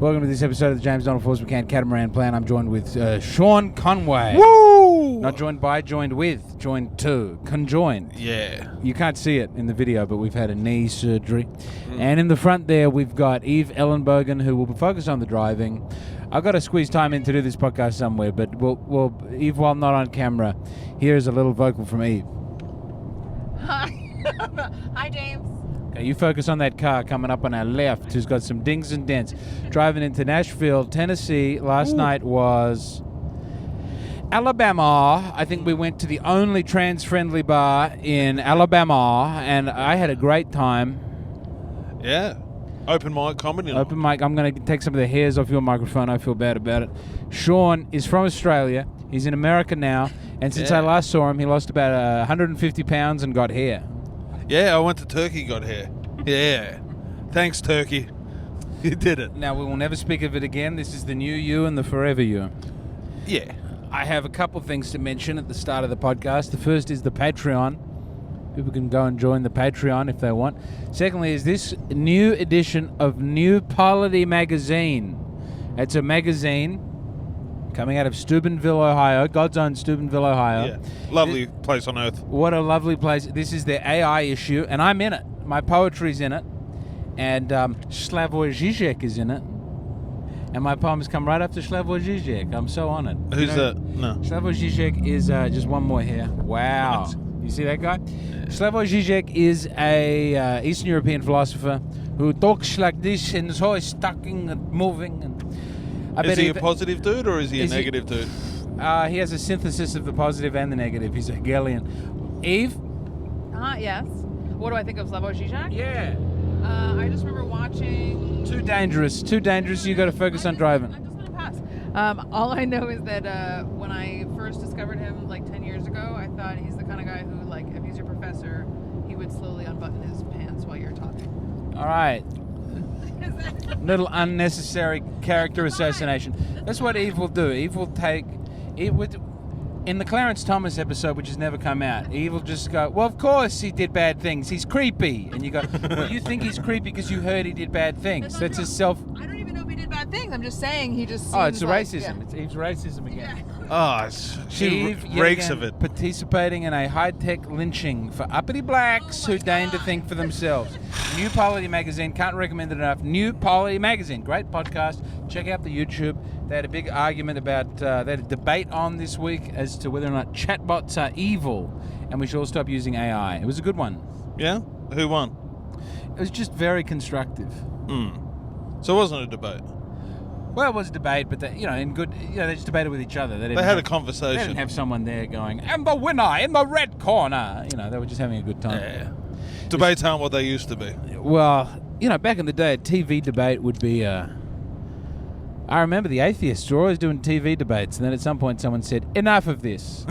Welcome to this episode of the James Donald Forbes McCann Catamaran Plan. I'm joined with Sean Conway. Woo! Not joined by, joined with, joined to, conjoined. Yeah. You can't see it in the video, but we've had a knee surgery. And in the front there, we've got Eve Ellenbogen, who will focus on the driving. I've got to squeeze time in to do this podcast somewhere, but we'll Eve, while not on camera, here's a little vocal from Eve. Hi. Hi, James. Okay, you focus on that car coming up on our left, who's got some dings and dents. Driving into Nashville, Tennessee. Last night was Alabama. I think we went to the only trans-friendly bar in Alabama, and I had a great time. Yeah. Open mic comedy. Open mic. I'm going to take some of the hairs off your microphone. I feel bad about it. Sean is from Australia. He's in America now, and since I last saw him, he lost about 150 pounds and got hair. Yeah, I went to Turkey, got hair. Yeah. Thanks, Turkey. You did it. Now, we will never speak of it again. This is the new you and the forever you. Yeah. I have a couple things to mention at the start of the podcast. The first is the Patreon. People can go and join the Patreon if they want. Secondly is this new edition of New Polity magazine. It's a magazine coming out of Steubenville, Ohio, God's own Steubenville, Ohio. Yeah. Lovely place on earth. What a lovely place. This is their AI issue, and I'm in it. My poetry's in it, and Slavoj Žižek is in it. And my poems come right after Slavoj Žižek. I'm so honored. Who's that? No. Slavoj Žižek is just one more here. Wow. You see that guy? Yeah. Slavoj Žižek is a Eastern European philosopher who talks like this and is always talking and moving. And is he a positive dude or is he a negative dude? He has a synthesis of the positive and the negative. He's a Hegelian. Eve? Yes. What do I think of Slavoj Žižek? Yeah. I just remember watching... Too dangerous. Too dangerous. You got to focus on driving. I'm just going to pass. All I know is that when I first discovered him like 10 years ago, I thought he's the kind of guy who, like, if he's your professor, he would slowly unbutton his pants while you're talking. All right. Little unnecessary character assassination. That's what Eve will do. Eve will take... In the Clarence Thomas episode, which has never come out, Eve will just go, well, of course he did bad things. He's creepy. And you go, well, you think he's creepy because you heard he did bad things. That's his self... I don't even know if he did bad things. I'm just saying he just seems it's like, racism. Yeah. It's Eve's racism again. Yeah. She reeks of it. Participating in a high-tech lynching for uppity blacks who deign to think for themselves. New Polity magazine, can't recommend it enough. New Polity magazine, great podcast. Check out the YouTube. They had a big argument about, they had a debate on this week as to whether or not chatbots are evil and we should all stop using AI. It was a good one. Yeah? Who won? It was just very constructive. So it wasn't a debate? Well, it was a debate, but they, they just debated with each other. They had a conversation. They didn't have someone there going, and the winner in the red corner. They were just having a good time. Yeah. Debates aren't what they used to be. Well, back in the day, a TV debate would be... I remember the atheists were always doing TV debates, and then at some point someone said, enough of this.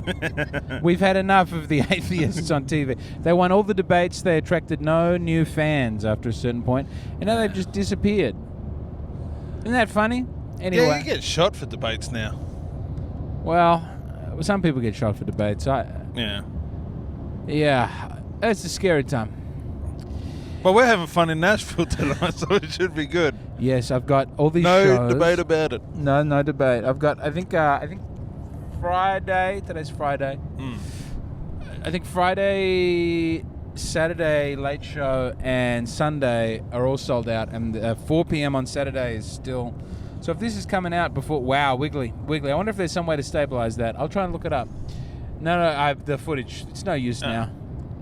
We've had enough of the atheists on TV. They won all the debates. They attracted no new fans after a certain point, and now they've just disappeared. Isn't that funny? Anyway. Yeah, you get shot for debates now. Well, some people get shot for debates. Yeah, it's a scary time. But we're having fun in Nashville tonight, so it should be good. Yes, I've got all these shows. No debate about it. No debate. I've got, I think Friday, today's Friday. I think Friday, Saturday, late show, and Sunday are all sold out, and 4 p.m. on Saturday is still... So if this is coming out before... Wow, wiggly. I wonder if there's some way to stabilize that. I'll try and look it up. No, I have the footage. It's no use now.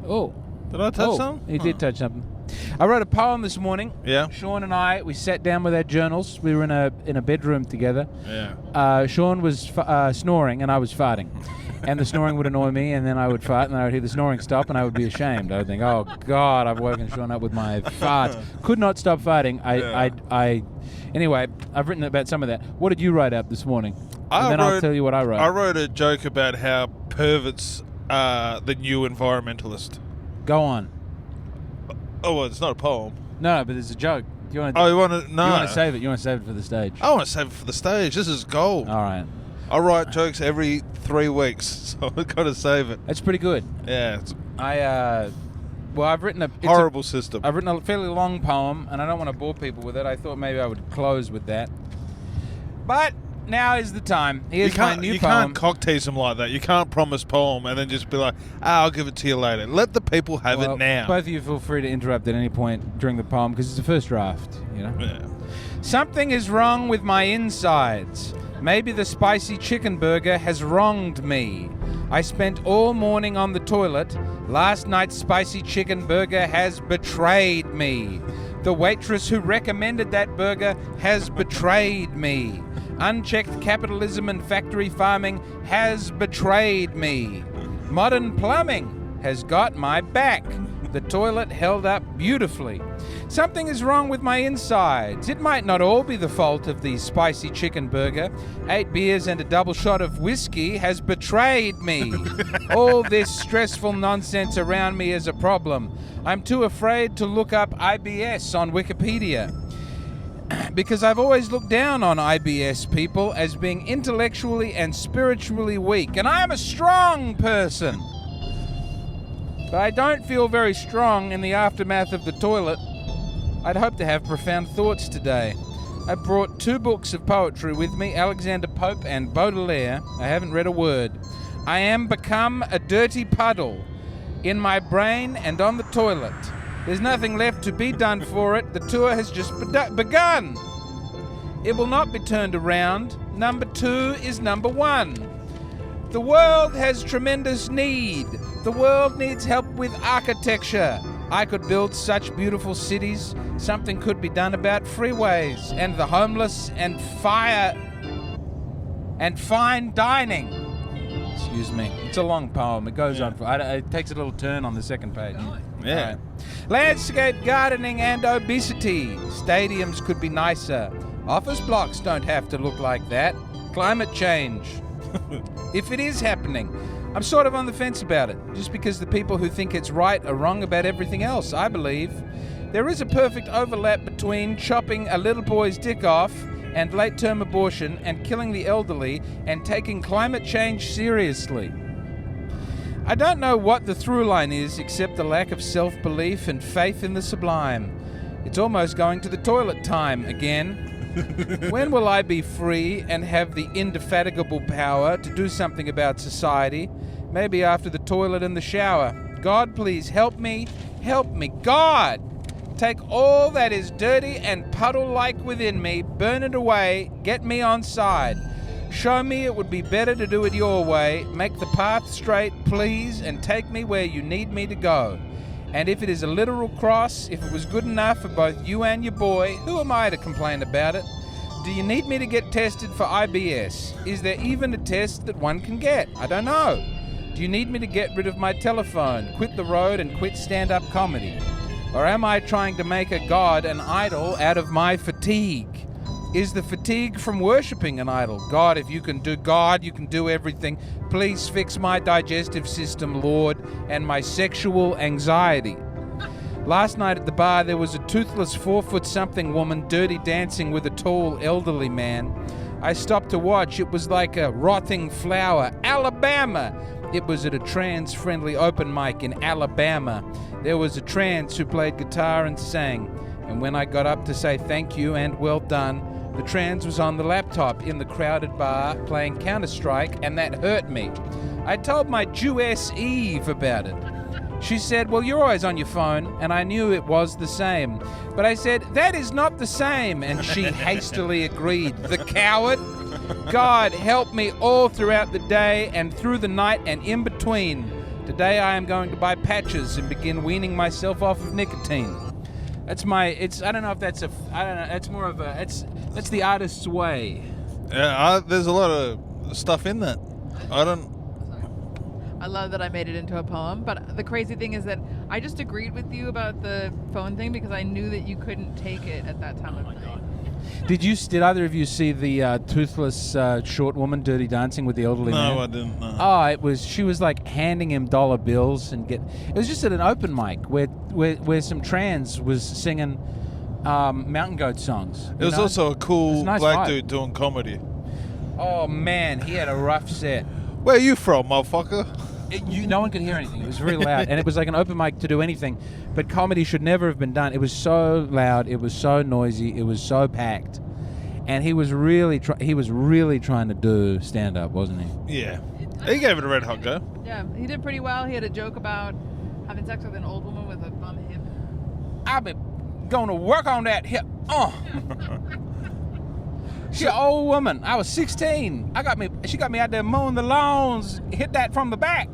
Oh. Did I touch something? You did touch something. I wrote a poem this morning. Yeah. Sean and I, we sat down with our journals. We were in a bedroom together. Yeah. Sean was snoring and I was farting. And the snoring would annoy me, and then I would fart, and I would hear the snoring stop, and I would be ashamed. I would think, oh, God, I've woken Sean up with my farts. Could not stop farting. Anyway, I've written about some of that. What did you write up this morning? I'll tell you what I wrote. I wrote a joke about how perverts are the new environmentalist. Go on. Oh, well, it's not a poem. No, but it's a joke. You want to? No. You want to save it? You want to save it for the stage? I want to save it for the stage. This is gold. All right. I write jokes every 3 weeks, so I've got to save it. That's pretty good. Yeah. Well, I've written Horrible system. I've written a fairly long poem, and I don't want to bore people with it. I thought maybe I would close with that. But now is the time. Here's my new poem. You can't cock tease them like that. You can't promise poem and then just be like, I'll give it to you later. Let the people have it now. Both of you feel free to interrupt at any point during the poem because it's the first draft, you know? Yeah. Something is wrong with my insides. Maybe the spicy chicken burger has wronged me. I spent all morning on the toilet. Last night's spicy chicken burger has betrayed me. The waitress who recommended that burger has betrayed me. Unchecked capitalism and factory farming has betrayed me. Modern plumbing has got my back. The toilet held up beautifully. Something is wrong with my insides. It might not all be the fault of the spicy chicken burger. 8 beers and a double shot of whiskey has betrayed me. All this stressful nonsense around me is a problem. I'm too afraid to look up IBS on Wikipedia. Because I've always looked down on IBS people as being intellectually and spiritually weak. And I am a strong person. But I don't feel very strong in the aftermath of the toilet. I'd hope to have profound thoughts today. I brought 2 books of poetry with me, Alexander Pope and Baudelaire. I haven't read a word. I am become a dirty puddle in my brain and on the toilet. There's nothing left to be done for it. The tour has just begun. It will not be turned around. Number 2 is number 1. The world has tremendous need. The world needs help with architecture. I could build such beautiful cities. Something could be done about freeways and the homeless and fire and fine dining. Excuse me. It's a long poem. It goes on. It takes a little turn on the second page. Yeah. Right. Landscape gardening and obesity. Stadiums could be nicer. Office blocks don't have to look like that. Climate change. If it is happening, I'm sort of on the fence about it, just because the people who think it's right are wrong about everything else. I believe there is a perfect overlap between chopping a little boy's dick off and late-term abortion and killing the elderly and taking climate change seriously. I don't know what the through line is except the lack of self-belief and faith in the sublime. It's almost going to the toilet time again. When will I be free and have the indefatigable power to do something about society? Maybe after the toilet and the shower. God, please help me. Help me. God! Take all that is dirty and puddle-like within me, burn it away, get me on side. Show me it would be better to do it your way. Make the path straight, please, and take me where you need me to go. And if it is a literal cross, if it was good enough for both you and your boy, who am I to complain about it? Do you need me to get tested for IBS? Is there even a test that one can get? I don't know. Do you need me to get rid of my telephone, quit the road, and quit stand-up comedy? Or am I trying to make a god an idol out of my fatigue? Is the fatigue from worshipping an idol? God, if you can do God, you can do everything. Please fix my digestive system, Lord, and my sexual anxiety. Last night at the bar, there was a toothless 4-foot-something woman dirty dancing with a tall, elderly man. I stopped to watch. It was like a rotting flower. Alabama! It was at a trans-friendly open mic in Alabama. There was a trans who played guitar and sang. And when I got up to say thank you and well done, the trans was on the laptop in the crowded bar playing Counter-Strike, and that hurt me. I told my Jewess Eve about it. She said, well, you're always on your phone, and I knew it was the same. But I said, that is not the same, and she hastily agreed. The coward! God, help me all throughout the day and through the night and in between. Today I am going to buy patches and begin weaning myself off of nicotine. That's I don't know if that's that's more of that's the artist's way. Yeah, there's a lot of stuff in that. I love that I made it into a poem, but the crazy thing is that I just agreed with you about the phone thing because I knew that you couldn't take it at that time of night. Did either of you see the toothless short woman dirty dancing with the elderly man? No, I didn't. No. Oh, she was like handing him dollar bills it was just at an open mic where some trans was singing mountain goat songs. It was also a cool nice black vibe. dude doing comedy. Oh man, he had a rough set. Where are you from, motherfucker? No one could hear anything. It was very loud, and it was like an open mic to do anything. But comedy should never have been done. It was so loud. It was so noisy. It was so packed, and he was really trying to do stand up, wasn't he? Yeah. He gave it a red hot go. Yeah, he did pretty well. He had a joke about having sex with an old woman with a bum hip. I've been going to work on that hip. She's an old woman. I was 16. She got me out there mowing the lawns. Hit that from the back.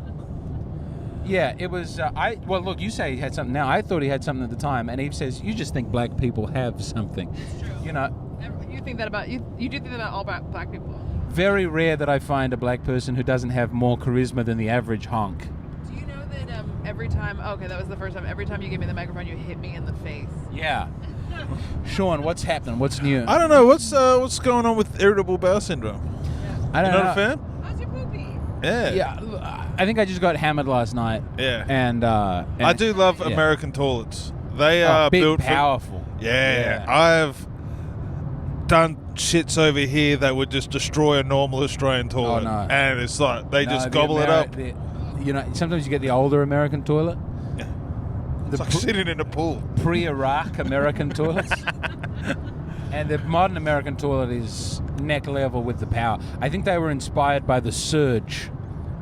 Yeah, it was. Well, look, you say he had something now. I thought he had something at the time, and Eve says you just think black people have something. It's true. You know. You think that about you? You do think that about all black people. Very rare that I find a black person who doesn't have more charisma than the average honk. Do you know that every time? Okay, that was the first time. Every time you give me the microphone, you hit me in the face. Yeah. Sean, what's happening? What's new? I don't know. What's going on with irritable bowel syndrome? I don't know. You're not a fan? How's your poopy? Yeah. Yeah. I think I just got hammered last night. Yeah. And I do love yeah. American toilets. They are big, built powerful. Yeah. I've done shits over here that would just destroy a normal Australian toilet. Oh, no. And it's like they just gobble it up. Sometimes you get the older American toilet. Yeah. It's like sitting in a pool. Pre-Iraq American toilets. And the modern American toilet is neck level with the power. I think they were inspired by the Surge.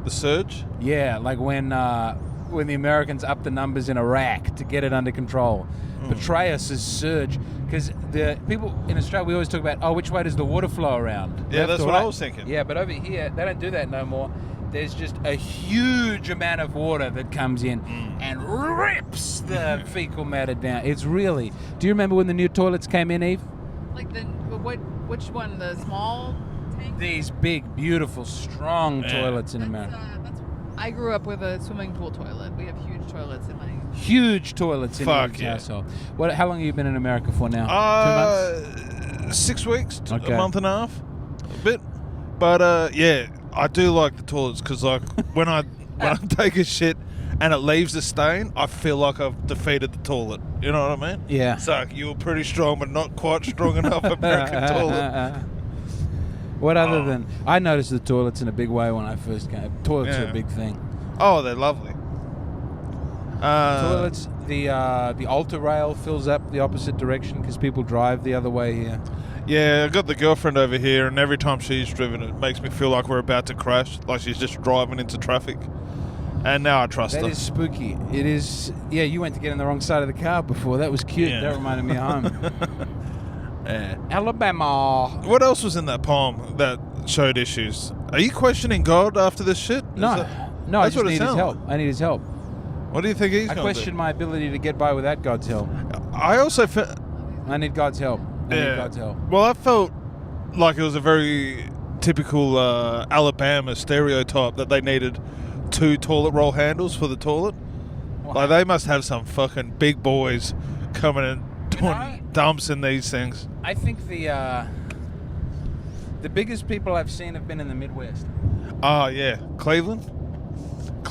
The Surge? Yeah, like when the Americans upped the numbers in Iraq to get it under control. Petraeus' Surge, because the people in Australia, we always talk about, which way does the water flow around? Yeah, Left that's or what right? I was thinking. Yeah, but over here, they don't do that no more. There's just a huge amount of water that comes in and rips the fecal matter down. It's really... Do you remember when the new toilets came in, Eve? Like which one? The small tank? These big, beautiful, strong toilets in America. I grew up with a swimming pool toilet. We have huge toilets in my... Huge toilets in Fuck Eve's yeah. household. How long have you been in America for now? 2 months? 6 weeks, Okay. a month and a half, a bit. But yeah, I do like the toilets because like when I take a shit and it leaves a stain, I feel like I've defeated the toilet. You know what I mean? Yeah. It's like you were pretty strong, but not quite strong enough American toilet. What other than... I noticed the toilets in a big way when I first came. Toilets are a big thing. Oh, they're lovely. Toilets, the Alta rail fills up the opposite direction because people drive the other way here. Yeah, I got the girlfriend over here, and every time she's driven, it makes me feel like we're about to crash, like she's just driving into traffic. And now I trust her. That is spooky. It is... Yeah, you went to get in the wrong side of the car before. That was cute. Yeah. That reminded me of home. Yeah. Alabama. What else was in that poem that showed issues? Are you questioning God after this shit? No, I that's just what it need his sounds help. like. I need his help. What do you think he's I going to question do? my ability to get by without God's help. I also I need God's help. I need God's help. Well, I felt like it was a very typical Alabama stereotype that they needed 2 toilet roll handles for the toilet. Wow. Like they must have some fucking big boys coming and doing dumps in these things. I think the biggest people I've seen have been in the Midwest. Oh yeah, Cleveland.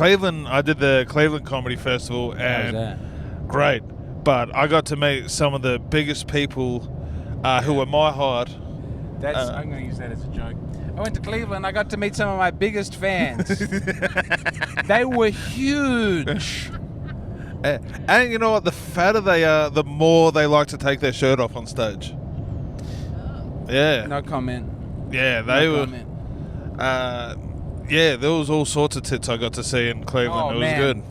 I did the Cleveland Comedy Festival, How was and that? great. But I got to meet some of the biggest people who were my height. I'm going to use that as a joke. I went to Cleveland. I got to meet some of my biggest fans. They were huge. And you know what? The fatter they are, the more they like to take their shirt off on stage. Yeah. No comment. Yeah, they No were. comment. Yeah, there was all sorts of tits I got to see in Cleveland. Oh, it was man. good.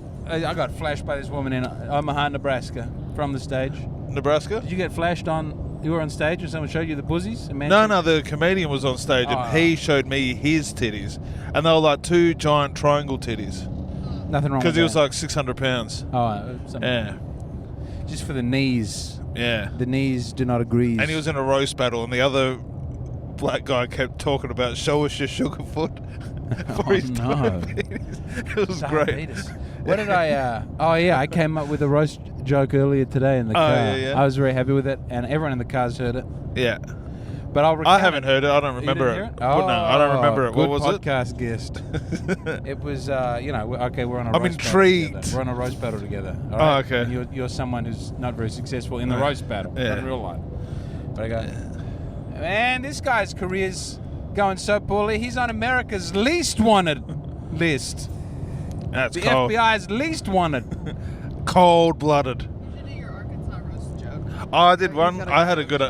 I got flashed by this woman in Omaha, Nebraska, from the stage. Nebraska? Did you get flashed on? You were on stage, and someone showed you the pussies? No, the comedian was on stage, and he showed me his titties, and they were like 2 giant triangle titties. Nothing wrong with that. Because he was like 600 pounds. Yeah. Just for the knees. Yeah. The knees do not agree. And he was in a roast battle, and the other black guy kept talking about show us your sugar foot. For his diabetes. It was great. What did I... I came up with a roast joke earlier today in the car. Yeah. I was very happy with it, and everyone in the car's heard it. Yeah. But I'll recount I haven't heard it. I don't remember hear it. Oh, No, I don't remember it. What was it? podcast guest. It was, okay, we're on a I'm roast intrigued. battle together. We're on a roast battle together. All Oh, right? okay. And you're someone who's not very successful in the roast battle, Yeah. not in real life. But I go, man, this guy's career's going so poorly. He's on America's least wanted list. That's The cold. FBI's least wanted. Cold-blooded. You should do your Arkansas roast joke. Oh, I did Or one. he's got I had a good.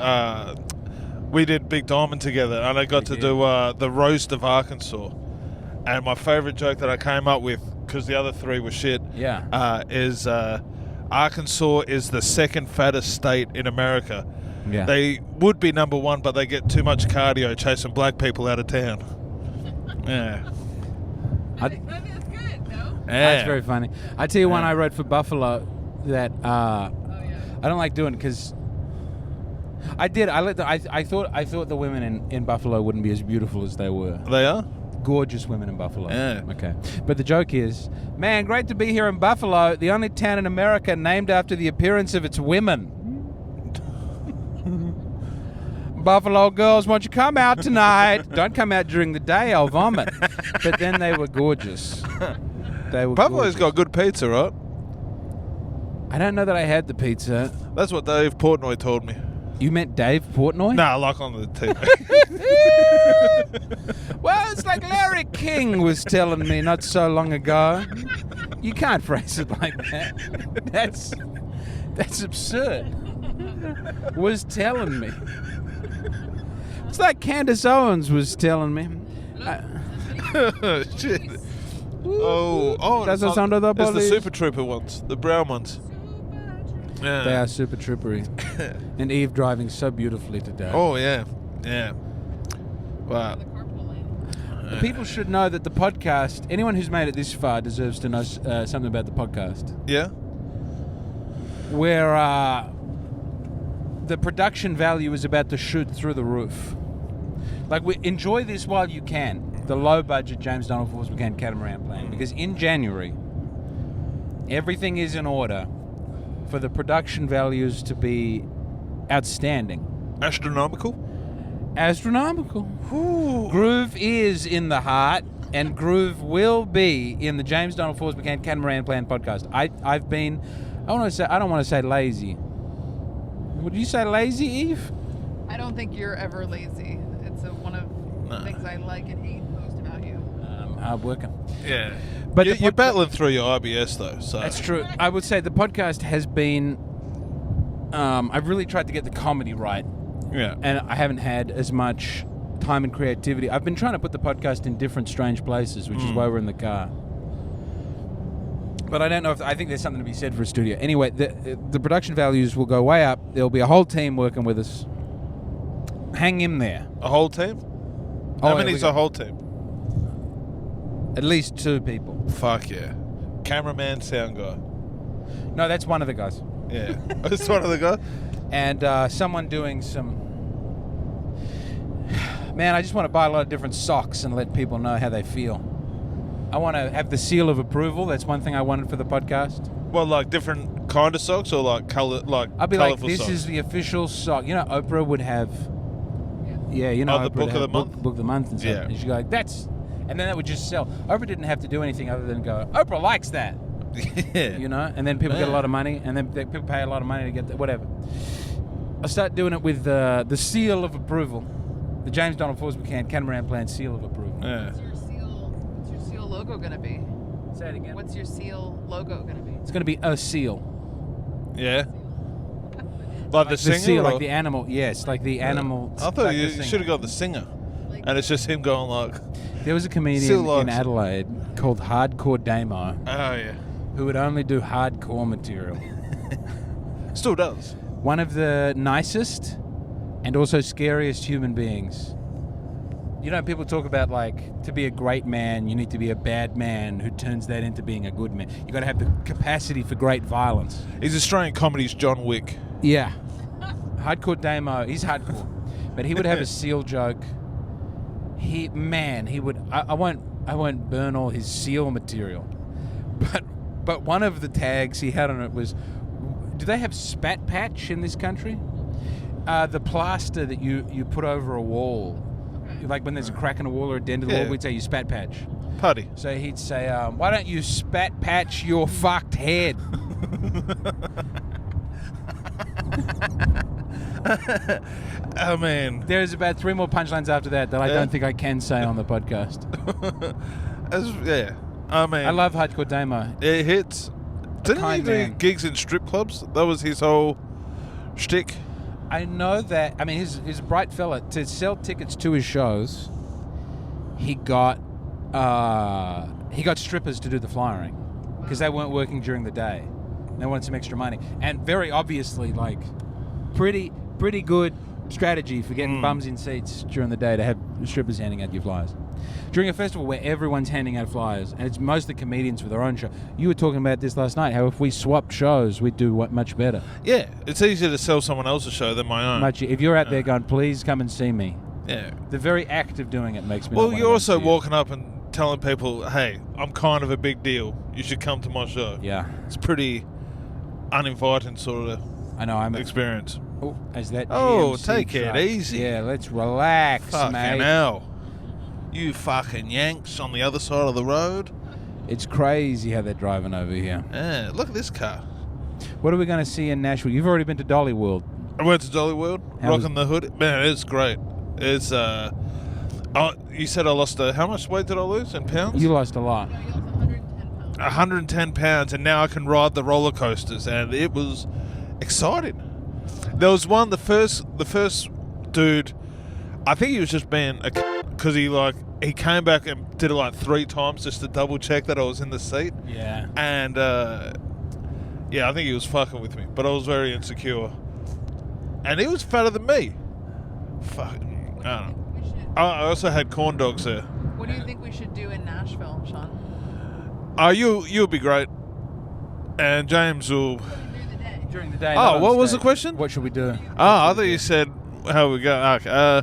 We did Big Diamond together, and I got to do the roast of Arkansas. And my favourite joke that I came up with, because the other three were shit, is Arkansas is the second fattest state in America. Yeah. They would be number one, but they get too much cardio chasing black people out of town. Yeah. I think that's good, no? That's very funny. I tell you one I wrote for Buffalo that Oh, yeah. I don't like doing because I thought the women in Buffalo wouldn't be as beautiful as they were. They are? Gorgeous women in Buffalo. Yeah. Okay. But the joke is, man, great to be here in Buffalo, the only town in America named after the appearance of its women. Buffalo girls, won't you come out tonight? Don't come out during the day, I'll vomit. But then they were gorgeous. Buffalo's got good pizza, right? I don't know that I had the pizza. That's what Dave Portnoy told me. You meant Dave Portnoy? Nah, like on the TV. Well, it's like Larry King was telling me not so long ago. You can't phrase it like that. That's absurd. Was telling me. It's like Candace Owens was telling me. Shit. Oh, Does it sound like the It's the police? Super Trooper ones, the brown ones. Yeah. They are super troopery. And Eve driving so beautifully today. Oh yeah, yeah. Wow. The carpool lane. People should know that the podcast, anyone who's made it this far deserves to know something about the podcast. Yeah. Where the production value is about to shoot through the roof. Like, enjoy this while you can. The low-budget James Donald Forbes McCann Catamaran plan. Because in January, everything is in order for the production values to be outstanding. Astronomical. Ooh. Groove is in the heart, and groove will be in the James Donald Forbes McCann Catamaran Plan podcast. I don't want to say lazy. Would you say lazy, Eve? I don't think you're ever lazy. It's one of the things I like and hate most about you. Hard working. Yeah. But You're battling through your IBS though, so That's true. I would say the podcast has been. I've really tried to get the comedy right, yeah. and I haven't had as much time and creativity. I've been trying to put the podcast in different strange places, which is why we're in the car. But I don't know I think there's something to be said for a studio. Anyway, the production values will go way up. There'll be a whole team working with us. Hang in there. A whole team? How many's a whole team? At least 2 people. Fuck yeah. Cameraman, sound guy. No, that's one of the guys. Yeah. That's one of the guys? And someone doing some... Man, I just want to buy a lot of different socks and let people know how they feel. I want to have the seal of approval. That's one thing I wanted for the podcast. Well, like different kind of socks or like color, like I'll be like, colorful this socks? is the official sock. You know, Oprah would have... Yeah, you know, the Oprah book would of have the month? Book of the month and stuff. Yeah. And she'd go like, that's... And then that would just sell. Oprah didn't have to do anything other than go, Oprah likes that. Yeah. You know? And then people get a Yeah. lot of money, and then people pay a lot of money to get that, whatever. I'll start doing it with the seal of approval. The James Donald Forbes McCann Catamaran Plan seal of approval. Yeah. What's your seal logo gonna be? Say it again. What's your seal logo gonna be? It's going to be a seal. Yeah. Like the singer? seal, or- like the animal. Yes, like the animal. I thought like you the singer. should have got the singer. Like, And it's just him going like, There was a comedian Still in likes it. Adelaide called Hardcore Damo oh yeah. who would only do hardcore material. Still does. One of the nicest and also scariest human beings. You know, people talk about, like, to be a great man, you need to be a bad man who turns that into being a good man. You got to have the capacity for great violence. He's Australian comedy's John Wick. Yeah. Hardcore Damo, he's hardcore. But he would have a seal joke. He would. I won't burn all his seal material. But one of the tags he had on it was, do they have spat patch in this country? The plaster that you put over a wall. Like when there's a crack in a wall or a dent in the Yeah. wall, we'd say you spat patch. Putty. So he'd say, why don't you spat patch your fucked head? Oh man. There's about 3 more punchlines after that I Yeah. don't think I can say on the podcast. Yeah. I mean, I love hardcore Damo. it hits. Didn't he kind do man. gigs in strip clubs? That was his whole shtick. I know that. I mean, he's a bright fella. To sell tickets to his shows, he got strippers to do the flyering because they weren't working during the day. They wanted some extra money, and very obviously, like, pretty good strategy for getting bums in seats during the day to have strippers handing out your flyers. During a festival where everyone's handing out flyers, and it's mostly comedians for their own show. You were talking about this last night, how if we swapped shows, we'd do much better. Yeah, it's easier to sell someone else's show than my own. If you're out there going, please come and see me. Yeah. The very act of doing it makes me. Well, not you're wanna also go see walking up and telling people, hey, I'm kind of a big deal. You should come to my show. it. Yeah, It's pretty uninviting sort of I know. I'm. experience. Oh, is that? Oh, GMC take it truck. easy. Yeah, let's relax, Fucking mate. hell. You fucking Yanks on the other side of the road. It's crazy how they're driving over here. Yeah, look at this car. What are we going to see in Nashville? You've already been to Dolly World. I went to Dolly World, How was rocking the hood. Man, it's great. It's, you said I lost how much weight did I lose in pounds? You lost a lot. No, you lost 110 pounds. 110 pounds, and now I can ride the roller coasters, and it was exciting. There was one, the first dude, I think he was just being a because he came back and did it like 3 times just to double check that I was in the seat. Yeah. And yeah, I think he was fucking with me, but I was very insecure. And he was fatter than me. Fuck, I don't know. I also had corn dogs there. What do you think we should do in Nashville, Sean? You'll be great, and James will. During the day. Oh, not on what was the stage. question? What should we do? I thought you said how we go. Okay.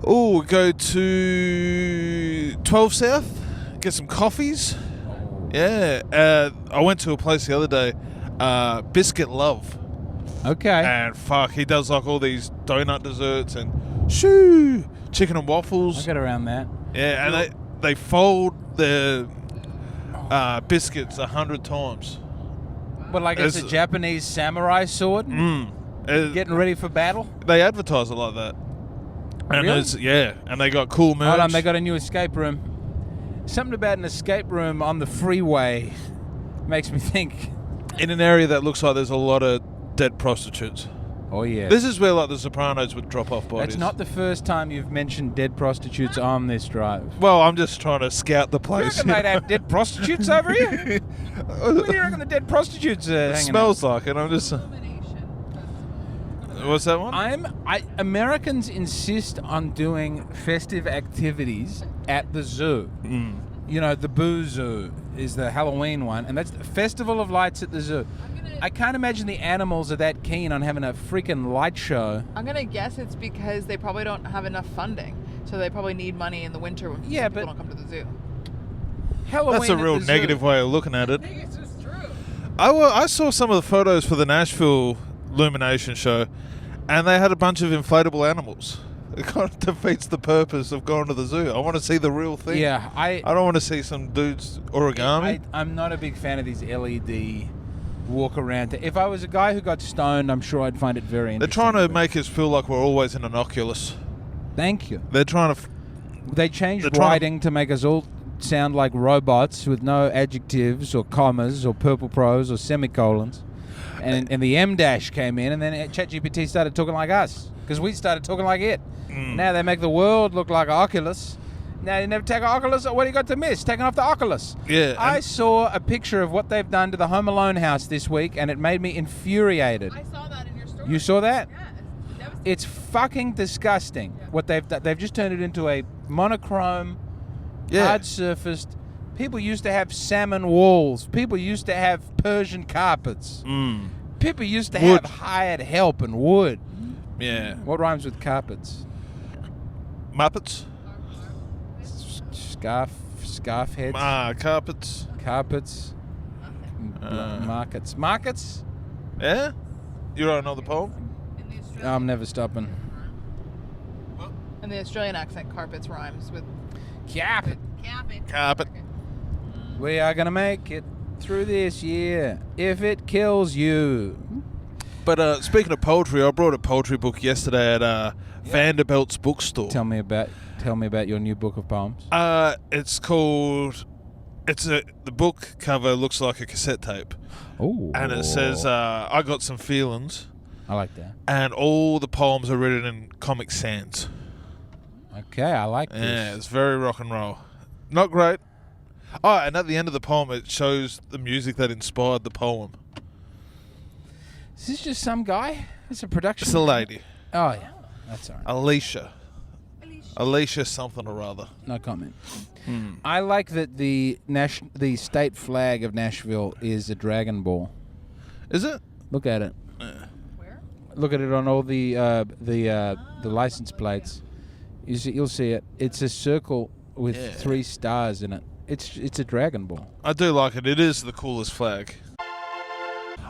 We go to 12 South, get some coffees. Yeah. I went to a place the other day, Biscuit Love. Okay. And fuck, he does like all these donut desserts and chicken and I waffles. got around that. Yeah, and they fold the biscuits 100 times. But like it's a Japanese samurai sword? Getting ready for battle? They advertise it like that. And Really? and they got cool merch. Hold on, they got a new escape room. Something about an escape room on the freeway makes me think. in an area that looks like there's a lot of dead prostitutes. Oh, yeah. This is where like the Sopranos would drop off bodies. That's not the first time you've mentioned dead prostitutes on this drive. Well, I'm just trying to scout the You place. reckon they'd have dead prostitutes over here? Where do you reckon the dead prostitutes are It hanging smells like it. I'm just. What's that one? Americans insist on doing festive activities at the zoo. You know, the Boo Zoo is the Halloween one, and that's the Festival of Lights at the zoo. I can't imagine the animals are that keen on having a freaking light show. I'm going to guess it's because they probably don't have enough funding. So they probably need money in the winter when people don't come to the zoo. Halloween That's a at real the zoo. negative way of looking at it. I think it's just true. I saw some of the photos for the Nashville Illumination show, and they had a bunch of inflatable animals. It kind of defeats the purpose of going to the zoo. I want to see the real thing. Yeah, I don't want to see some dudes origami. I'm not a big fan of these LED walk around. If I was a guy who got stoned, I'm sure I'd find it very They're interesting. trying to make us feel like we're always in an Oculus. Thank you. They're trying to. They changed They're trying writing to make us all sound like robots with no adjectives or commas or purple prose or semicolons. And the M dash came in, and then ChatGPT started talking like us because we started talking like it. Now they make the world look like Oculus. Now you never take an Oculus. What do you got to miss? Taking off the Oculus. Yeah. I saw a picture of what they've done to the Home Alone house this week, and it made me infuriated. I saw that in your story. You saw that? Yeah, it's devastating. It's fucking disgusting what they've done. They've just turned it into a monochrome, hard-surfaced. People used to have salmon walls. People used to have Persian carpets. People used to have hired help and wood. Yeah. What rhymes with carpets? Muppets. Scarf heads. Carpets. Carpets. Markets. Yeah. You wrote another poem. In the Australian, I'm never stopping. in the Australian accent, carpets rhymes with Carpet. Carpet. We are gonna make it through this year if it kills you. But speaking of poetry, I brought a poetry book yesterday at Vanderbilt's bookstore. Tell me about your new book of poems. It's called the book cover looks like a cassette tape, Oh. and it says, "I got some feelings," I like that. and all the poems are written in Comic Sans. Okay, I like this. Yeah, it's very rock and roll. Not great. Oh, and at the end of the poem, it shows the music that inspired the poem. Is this just some guy? It's a production. It's a lady, Oh yeah, that's all right. Alicia something or other. No comment. I like that the state flag of Nashville is a Dragon Ball. Is it? Look at it. Where? Look at it on all the license plates. You'll see it. It's a circle with 3 stars in it. It's a Dragon Ball. I do like it. It is the coolest flag.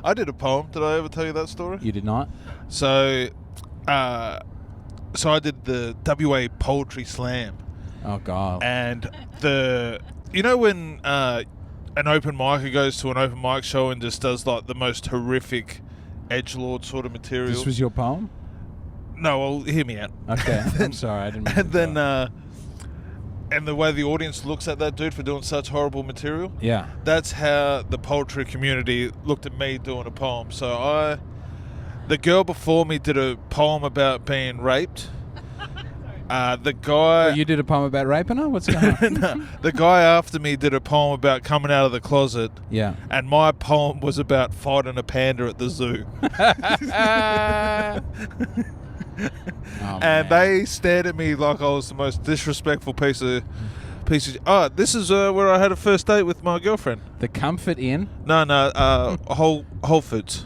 I did a poem. Did I ever tell you that story? You did not? So I did the WA Poetry Slam. Oh God. And when an open micer goes to an open mic show and just does like the most horrific edgelord sort of material. This was your poem? No, well, hear me out. Okay. I'm sorry. I didn't mean And to then, interrupt. and the way the audience looks at that dude for doing such horrible material, Yeah. that's how the poetry community looked at me doing a poem. So the girl before me did a poem about being raped. The guy... You did a poem about raping her? What's going on? No, the guy after me did a poem about coming out of the closet. Yeah. And my poem was about fighting a panda at the zoo. Oh, And man. they stared at me like I was the most disrespectful piece of. Oh, this is where I had a first date with my girlfriend. The Comfort Inn. No, Whole Foods.